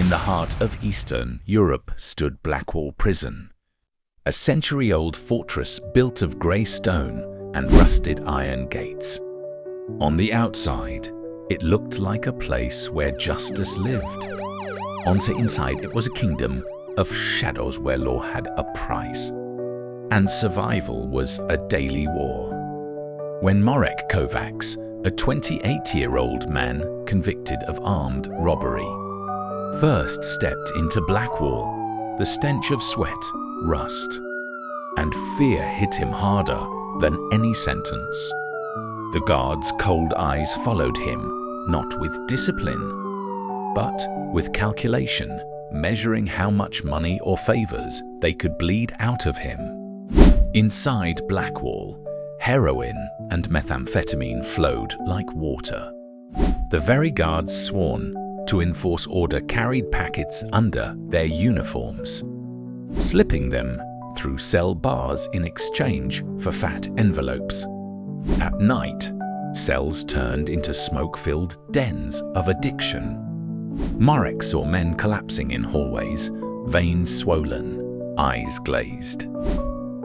In the heart of Eastern Europe stood Blackwall Prison, a century-old fortress built of grey stone and rusted iron gates. On the outside, it looked like a place where justice lived. On the inside, it was a kingdom of shadows where law had a price, and survival was a daily war. When Marek Kovacs, a 28-year-old man convicted of armed robbery, first stepped into Blackwall, the stench of sweat, rust, and fear hit him harder than any sentence. The guards' cold eyes followed him, not with discipline, but with calculation, measuring how much money or favors they could bleed out of him. Inside Blackwall, heroin and methamphetamine flowed like water. The very guards sworn to enforce order carried packets under their uniforms, slipping them through cell bars in exchange for fat envelopes. At night, cells turned into smoke-filled dens of addiction. Marek saw men collapsing in hallways, veins swollen, eyes glazed.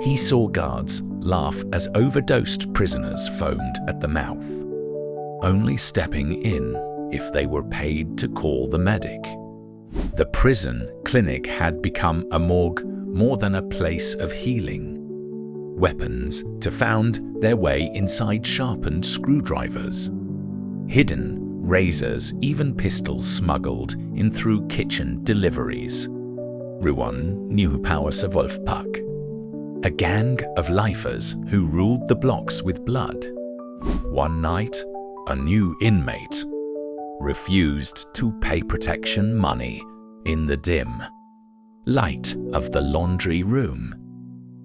He saw guards laugh as overdosed prisoners foamed at the mouth, only stepping in if they were paid to call the medic. The prison clinic had become a morgue more than a place of healing. Weapons to found their way inside sharpened screwdrivers. Hidden razors, even pistols smuggled in through kitchen deliveries. Ruan Nieuwbouwse Wolfpack, a gang of lifers who ruled the blocks with blood. One night, a new inmate refused to pay protection money in the dim light of the laundry room.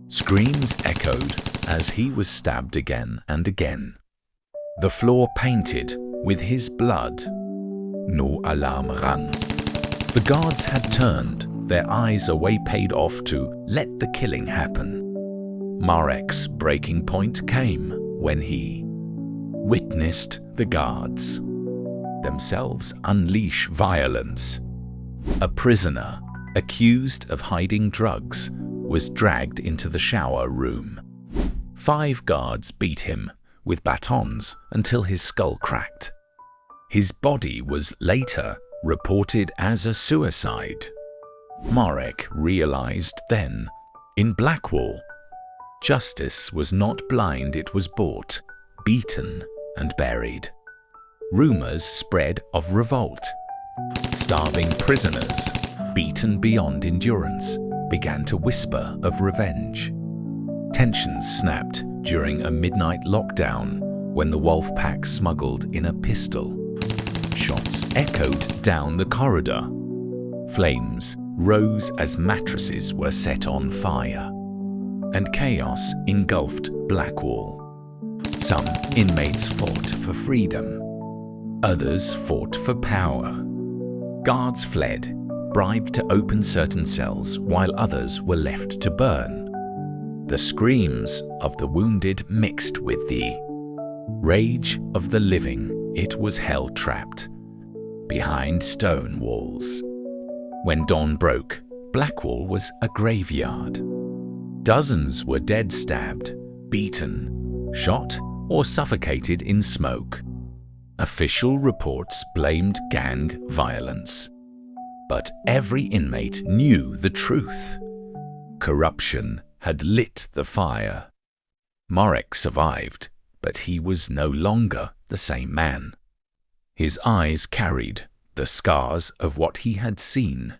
Screams echoed as he was stabbed again and again. The floor painted with his blood. No alarm rang. The guards had turned their eyes away, paid off to let the killing happen. Marek's breaking point came when he witnessed the guards themselves unleash violence. A prisoner accused of hiding drugs was dragged into the shower room. 5 guards beat him with batons until his skull cracked. His body was later reported as a suicide. Marek realized then, in Blackwall, justice was not blind, it was bought, beaten and buried. Rumors spread of revolt. Starving prisoners, beaten beyond endurance, began to whisper of revenge. Tensions snapped during a midnight lockdown when the wolf pack smuggled in a pistol. Shots echoed down the corridor. Flames rose as mattresses were set on fire, and chaos engulfed Blackwall. Some inmates fought for freedom. Others fought for power. Guards fled, bribed to open certain cells, while others were left to burn. The screams of the wounded mixed with the rage of the living. It was hell trapped behind stone walls. When dawn broke, Blackwall was a graveyard. Dozens were dead, stabbed, beaten, shot, or suffocated in smoke. Official reports blamed gang violence. But every inmate knew the truth. Corruption had lit the fire. Marek survived, but he was no longer the same man. His eyes carried the scars of what he had seen.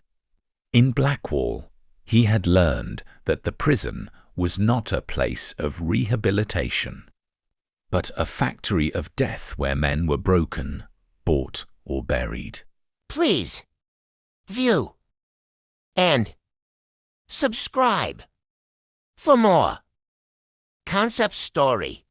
In Blackwall, he had learned that the prison was not a place of rehabilitation, but a factory of death where men were broken, bought, or buried. Please view and subscribe for more Concept Story.